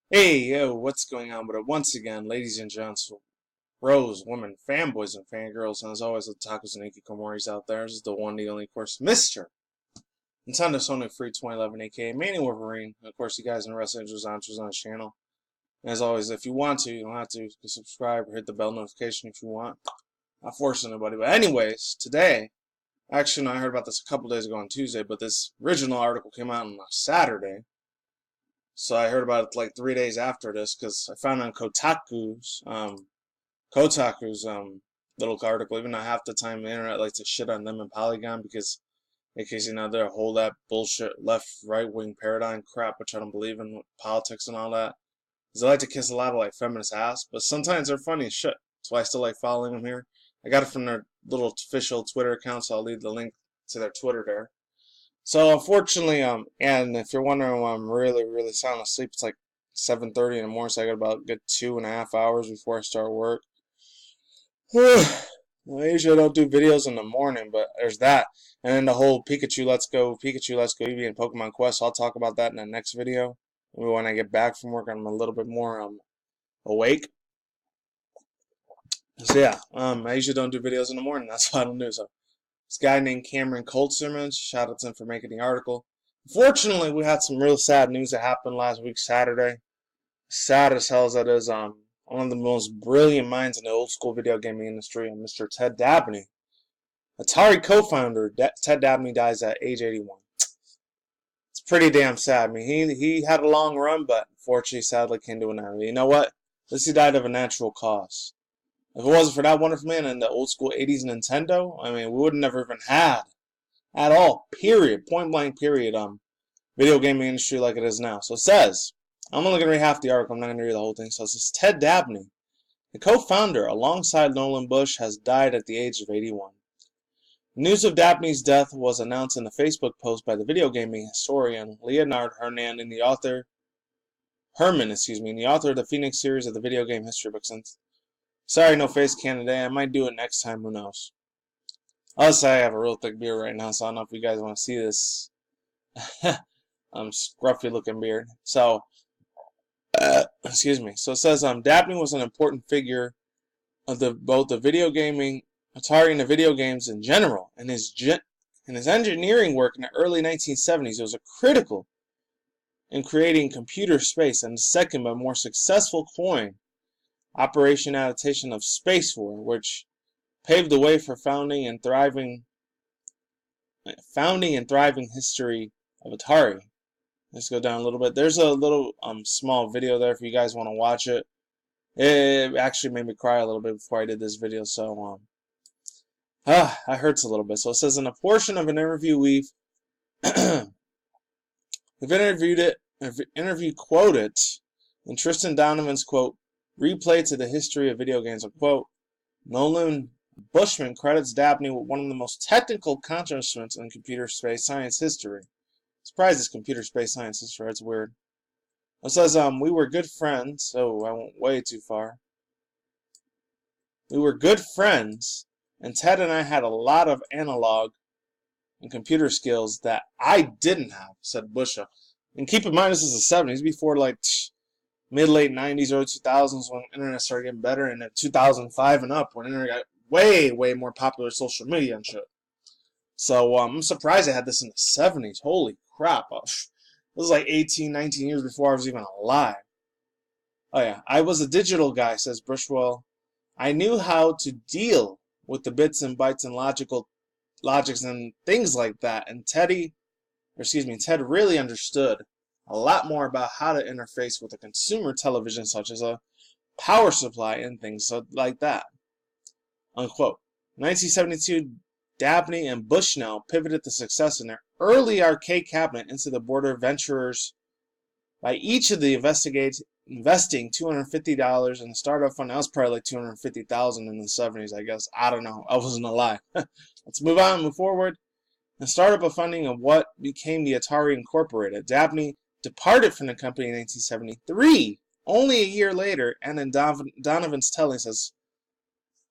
Hey, yo, what's going on with it? Once again, ladies and gents, bros, women, fanboys, and fangirls, and as always, otakus and hikikomoris out there, this is the one, the only, of course, Mr. Nintendo Sony Free 2011, aka Mania Wolverine. And of course, you guys in the Wrestling Angel's on his channel. And as always, if you want to, you don't have to, you can subscribe or hit the bell notification if you want. Not forcing anybody. But anyways, today, actually, no, I heard about this a couple days ago on Tuesday, but this original article came out on Saturday. So I heard about it like 3 days after this because I found on Kotaku's little article. Even though half the time the internet likes to shit on them and Polygon because in case they're whole that bullshit left right wing paradigm crap, which I don't believe in with politics and all that. Because they like to kiss a lot of like feminist ass, but sometimes they're funny as shit. That's why I still like following them here. I got it from their little official Twitter account, so I'll leave the link to their Twitter there. So unfortunately, and if you're wondering why I'm really sound asleep, it's like 7:30 in the morning, so I got about a good 2.5 hours before I start work. Well, usually I don't do videos in the morning, but there's that. And then the whole Pikachu Let's Go, Eevee, and Pokemon Quest. I'll talk about that in the next video. Maybe when I get back from work, I'm a little bit more awake. So yeah, I usually don't do videos in the morning. That's why I don't do so. This guy named Cameron Coltzerman, shout out to him for making the article. Unfortunately, we had some real sad news that happened last week, Saturday. Sad as hell as that is, one of the most brilliant minds in the old school video gaming industry, Mr. Ted Dabney. Atari co-founder Ted Dabney dies at age 81. It's pretty damn sad. I mean, he had a long run, but unfortunately, sadly, came to an end. You know what? At least he died of a natural cause. If it wasn't for that wonderful man and the old school 80s Nintendo, I mean, we would have never even had at all, period, point blank period, video gaming industry like it is now. So it says, I'm only going to read half the article, I'm not going to read the whole thing. So it says, Ted Dabney, the co-founder alongside Nolan Bush, has died at the age of 81. News of Dabney's death was announced in a Facebook post by the video gaming historian Leonard Herman and the author of the Phoenix series of the video game history books. Sorry, no face cam today. I might do it next time. Who knows? Also, I have a real thick beard right now, so I don't know if you guys want to see this scruffy looking beard. So, excuse me. So it says Dabney was an important figure of both the video gaming, Atari, and the video games in general. And his engineering work in the early 1970s was critical in creating computer space, and the second but more successful coin operation adaptation of Space War, which paved the way for founding and thriving history of Atari. Let's go down a little bit. There's a little small video there if you guys want to watch it. It actually made me cry a little bit before I did this video, so it hurts a little bit. So it says in a portion of an interview we've interview quoted in Tristan Donovan's quote, replay to the history of video games, unquote. Nolan Bushman credits Dabney with one of the most technical accomplishments in computer space science history. Surprised it's computer space science history, it's weird. It says, we were good friends. Oh, I went way too far. We were good friends, and Ted and I had a lot of analog and computer skills that I didn't have, said Busha. And keep in mind, this is the 70s, before like mid-late 90s, early 2000s when internet started getting better, and then 2005 and up when internet got way more popular, social media and shit. So I'm surprised I had this in the 70s. Holy crap. This was like 18, 19 years before I was even alive. Oh yeah, I was a digital guy, says Bushwell. I knew how to deal with the bits and bytes and logics and things like that. And Ted really understood a lot more about how to interface with a consumer television such as a power supply and things like that. Unquote. 1972, Dabney and Bushnell pivoted the success in their early arcade cabinet into the border venturers by each of the investing $250 in the startup fund. That was probably like $250,000 in the 70s, I guess. I don't know. I wasn't alive. Let's move forward. And start up a funding of what became the Atari Incorporated. Dabney departed from the company in 1973, only a year later, and in Donovan's telling says,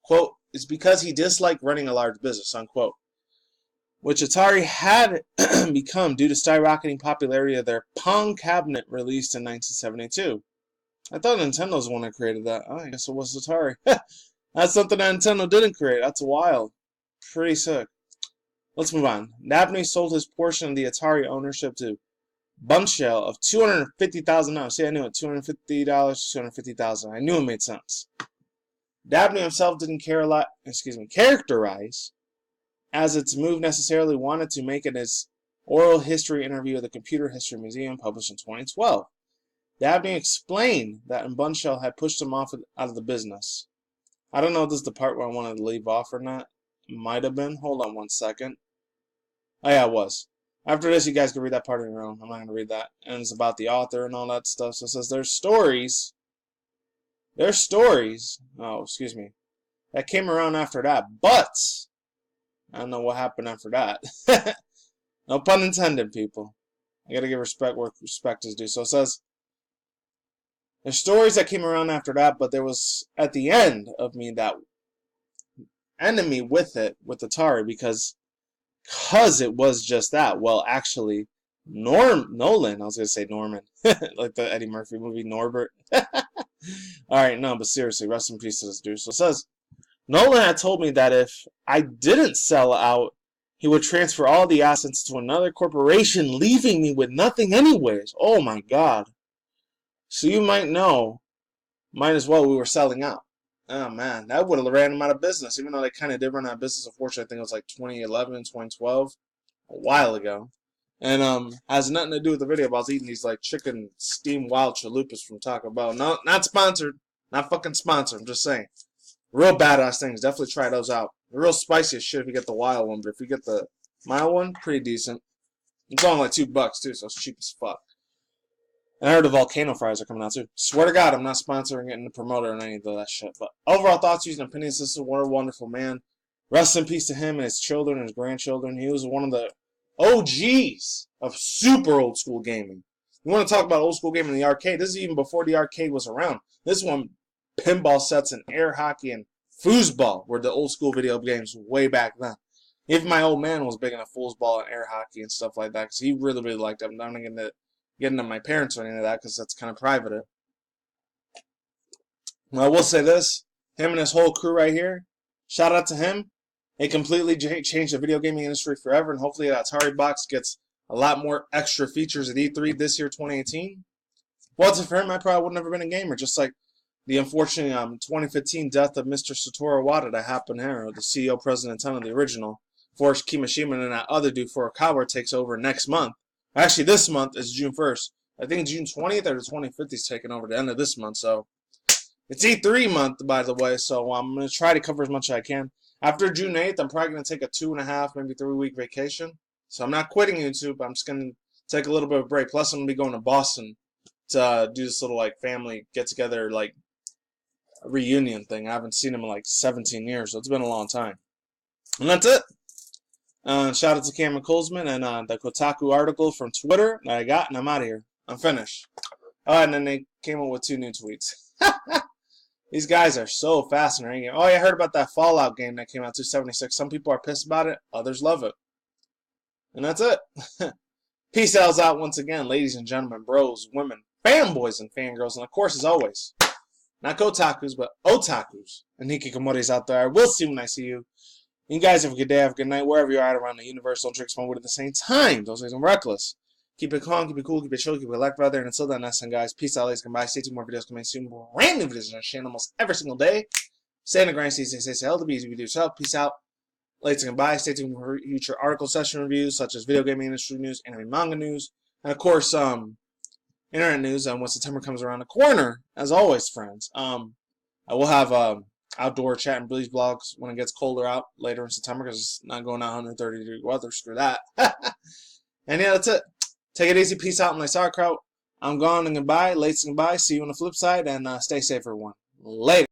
quote, it's because he disliked running a large business, unquote, which Atari had become due to skyrocketing popularity of their Pong cabinet released in 1972. I thought Nintendo's the one that created that. Oh, I guess it was Atari. That's something that Nintendo didn't create. That's wild. Pretty sick. Let's move on. Dabney sold his portion of the Atari ownership to Bunshell of $250,000. See, I knew it. $250, $250,000. I knew it made sense. Dabney himself didn't characterize as its move necessarily wanted to make it his oral history interview at the Computer History Museum published in 2012. Dabney explained that Bunshell had pushed him out of the business. I don't know if this is the part where I wanted to leave off or not. It might have been. Hold on one second. Oh yeah, it was. After this, you guys can read that part on your own. I'm not going to read that. And it's about the author and all that stuff. So it says there's stories. Oh, excuse me. That came around after that. But I don't know what happened after that. No pun intended, people. I got to give respect where respect is due. So it says there's stories that came around after that, but there was at the end of me that enemy with it, with Atari, because it was just that. Well, actually, Nolan, I was going to say Norman, like the Eddie Murphy movie, Norbert. Alright, no, but seriously, rest in peace to this dude. So it says, Nolan had told me that if I didn't sell out, he would transfer all the assets to another corporation, leaving me with nothing anyways. Oh my god. So you might as well we were selling out. Oh man, that would have ran them out of business, even though they kind of did run out of business. Unfortunately, I think it was like 2011, 2012, a while ago. And has nothing to do with the video, but I was eating these like chicken steamed wild chalupas from Taco Bell. No, not sponsored. Not fucking sponsored, I'm just saying. Real badass things. Definitely try those out. They're real spicy as shit if you get the wild one, but if you get the mild one, pretty decent. It's only like $2 too, so it's cheap as fuck. And I heard the volcano fries are coming out too. Swear to God, I'm not sponsoring it and the promoter and any of that shit. But overall thoughts, views, and opinions. This is what a wonderful man. Rest in peace to him and his children and his grandchildren. He was one of the OGs of super old school gaming. You want to talk about old school gaming in the arcade? This is even before the arcade was around. This one, pinball sets and air hockey and foosball were the old school video games way back then. Even my old man was big into foosball and air hockey and stuff like that because he really, really liked them. I'm not going to get into my parents or any of that because that's kind of private. Well, I will say this. Him and his whole crew right here, shout out to him. It completely changed the video gaming industry forever, and hopefully that Atari box gets a lot more extra features at E3 this year, 2018. Well, it's for him, I probably would have never been a gamer, just like the unfortunate 2015 death of Mr. Satoru Iwata that happened here, the CEO, president, and of the original, Forrest Kimishima, and that other dude, Furukawa, takes over next month. Actually, this month is June 1st. I think June 20th or the 25th is taking over the end of this month, so it's E3 month, by the way, so I'm going to try to cover as much as I can. After June 8th, I'm probably going to take a 2.5, maybe 3-week vacation. So I'm not quitting YouTube. I'm just going to take a little bit of a break. Plus, I'm going to be going to Boston to do this little like family get-together like reunion thing. I haven't seen him in like 17 years, so it's been a long time. And that's it. Shout out to Cameron Colesman and the Otaku article from Twitter that I got, and I'm out of here. I'm finished. Oh, and then they came up with 2 new tweets. These guys are so fascinating. Oh, yeah, I heard about that Fallout game that came out 276. Some people are pissed about it. Others love it. And that's it. Peace out once again, ladies and gentlemen, bros, women, fanboys, and fangirls. And of course, as always, not Kotakus, but Otakus and hikikomoris out there. I will see you when I see you. You guys have a good day, have a good night, wherever you're at around the universe. Don't drink smoke at the same time. Don't say something reckless. Keep it calm, keep it cool, keep it chill, keep it like brother. And until then, that's it, guys. Peace out, ladies. Goodbye. Stay tuned. More videos coming soon. Brand new videos on our channel almost every single day. Stay in the grind, stay healthy, be easy, we do yourself. Peace out. Ladies and goodbye. Stay tuned for future article session reviews, such as video gaming industry news, anime manga news, and of course, internet news. When September comes around the corner, as always, friends. I will have outdoor chat and breeze blogs when it gets colder out later in September because it's not going out 130-degree weather. Screw that. And yeah, that's it. Take it easy. Peace out, and like sauerkraut. I'm gone and goodbye. Late and goodbye. See you on the flip side, and stay safe, everyone. Later.